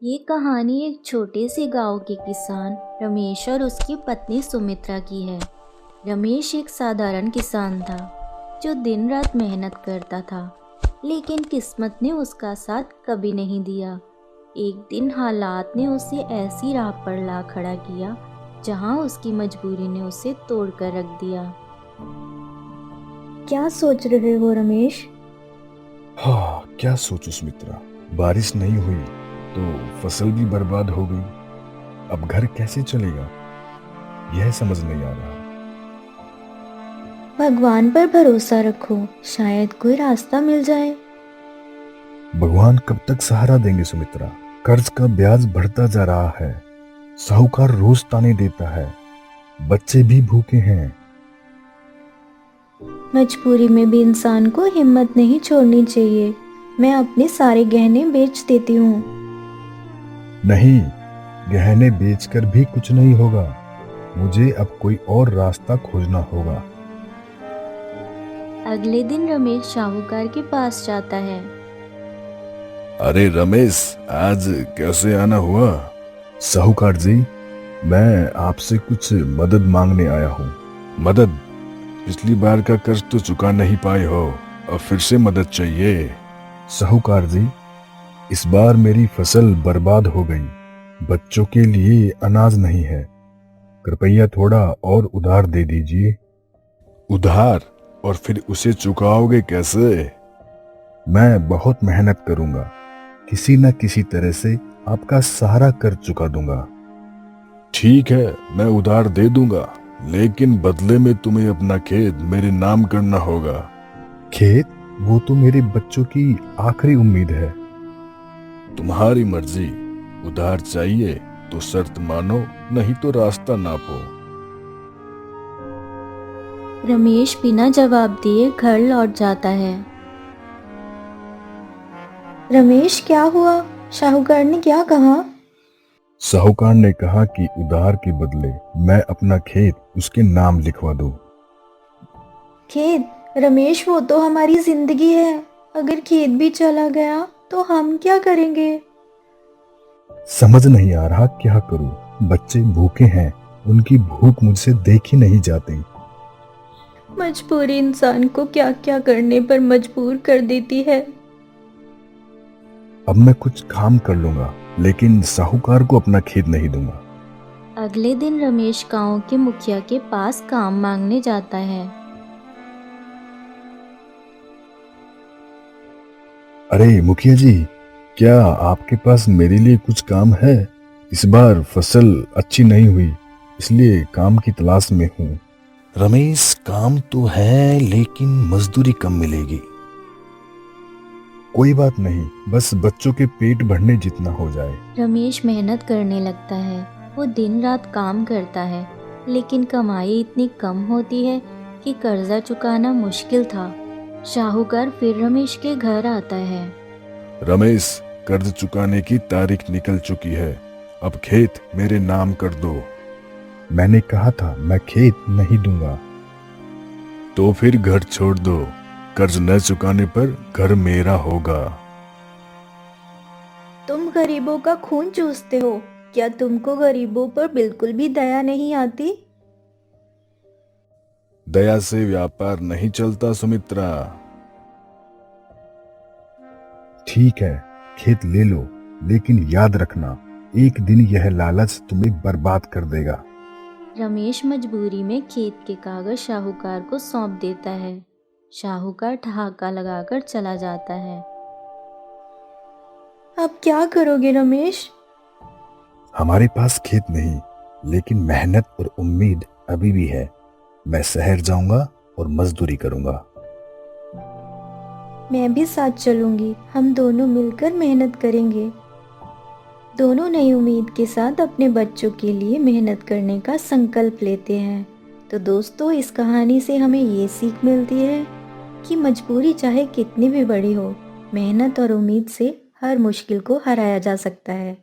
ये कहानी एक छोटे से गांव के किसान रमेश और उसकी पत्नी सुमित्रा की है। रमेश एक साधारण किसान था जो दिन रात मेहनत करता था, लेकिन किस्मत ने उसका साथ कभी नहीं दिया। एक दिन हालात ने उसे ऐसी राह पर ला खड़ा किया जहां उसकी मजबूरी ने उसे तोड़ कर रख दिया। क्या सोच रहे हो रमेश? हाँ, क्या सोचूं सुमित्रा। बारिश नहीं हुई तो फसल भी बर्बाद हो गई। अब घर कैसे चलेगा, यह समझ नहीं आ रहा। भगवान पर भरोसा रखो, शायद कोई रास्ता मिल जाए। भगवान कब तक सहारा देंगे सुमित्रा। कर्ज का ब्याज बढ़ता जा रहा है, साहूकार रोज ताने देता है, बच्चे भी भूखे हैं। मजबूरी में भी इंसान को हिम्मत नहीं छोड़नी चाहिए। मैं अपने सारे गहने बेच देती हूँ। नहीं, गहने बेचकर भी कुछ नहीं होगा। मुझे अब कोई और रास्ता खोजना होगा। अगले दिन रमेश साहूकार के पास जाता है। अरे रमेश, आज कैसे आना हुआ? साहूकार जी, मैं आपसे कुछ मदद मांगने आया हूँ। मदद? पिछली बार का कर्ज तो चुका नहीं पाए हो, अब फिर से मदद चाहिए। साहूकार जी, इस बार मेरी फसल बर्बाद हो गई। बच्चों के लिए अनाज नहीं है, कृपया थोड़ा और उधार दे दीजिए। उधार? और फिर उसे चुकाओगे कैसे? मैं बहुत मेहनत करूंगा, किसी न किसी तरह से आपका सारा कर्ज चुका दूंगा। ठीक है, मैं उधार दे दूंगा, लेकिन बदले में तुम्हें अपना खेत मेरे नाम करना होगा। खेत? वो तो मेरे बच्चों की आखिरी उम्मीद है। तुम्हारी मर्जी। उधार चाहिए तो शर्त मानो, नहीं तो रास्ता नापो। रमेश बिना जवाब दिए घर लौट जाता है। रमेश, क्या हुआ? साहूकार ने क्या कहा? साहूकार ने कहा कि उधार के बदले मैं अपना खेत उसके नाम लिखवा दूं। खेत? रमेश, वो तो हमारी जिंदगी है। अगर खेत भी चला गया तो हम क्या करेंगे? समझ नहीं आ रहा क्या करूं। बच्चे भूखे हैं, उनकी भूख मुझसे देखी नहीं जाती। मजबूरी इंसान को क्या क्या करने पर मजबूर कर देती है। अब मैं कुछ काम कर लूंगा, लेकिन साहूकार को अपना खेत नहीं दूंगा। अगले दिन रमेश गांव के मुखिया के पास काम मांगने जाता है। अरे मुखिया जी, क्या आपके पास मेरे लिए कुछ काम है? इस बार फसल अच्छी नहीं हुई, इसलिए काम की तलाश में हूँ। रमेश, काम तो है लेकिन मजदूरी कम मिलेगी। कोई बात नहीं, बस बच्चों के पेट भरने जितना हो जाए। रमेश मेहनत करने लगता है। वो दिन रात काम करता है, लेकिन कमाई इतनी कम होती है कि कर्जा चुकाना मुश्किल था। साहूकार फिर रमेश के घर आता है। रमेश, कर्ज चुकाने की तारीख निकल चुकी है, अब खेत मेरे नाम कर दो। मैंने कहा था मैं खेत नहीं दूंगा। तो फिर घर छोड़ दो, कर्ज न चुकाने पर घर मेरा होगा। तुम गरीबों का खून चूसते हो, क्या तुमको गरीबों पर बिल्कुल भी दया नहीं आती? दया से व्यापार नहीं चलता सुमित्रा। ठीक है, खेत ले लो, लेकिन याद रखना, एक दिन यह लालच तुम्हें बर्बाद कर देगा। रमेश मजबूरी में खेत के कागज साहूकार को सौंप देता है। साहूकार ठहाका लगाकर चला जाता है। अब क्या करोगे रमेश? हमारे पास खेत नहीं, लेकिन मेहनत और उम्मीद अभी भी है। मैं शहर जाऊंगा और मजदूरी करूंगा। मैं भी साथ चलूंगी, हम दोनों मिलकर मेहनत करेंगे। दोनों नई उम्मीद के साथ अपने बच्चों के लिए मेहनत करने का संकल्प लेते हैं। तो दोस्तों, इस कहानी से हमें ये सीख मिलती है कि मजबूरी चाहे कितनी भी बड़ी हो, मेहनत और उम्मीद से हर मुश्किल को हराया जा सकता है।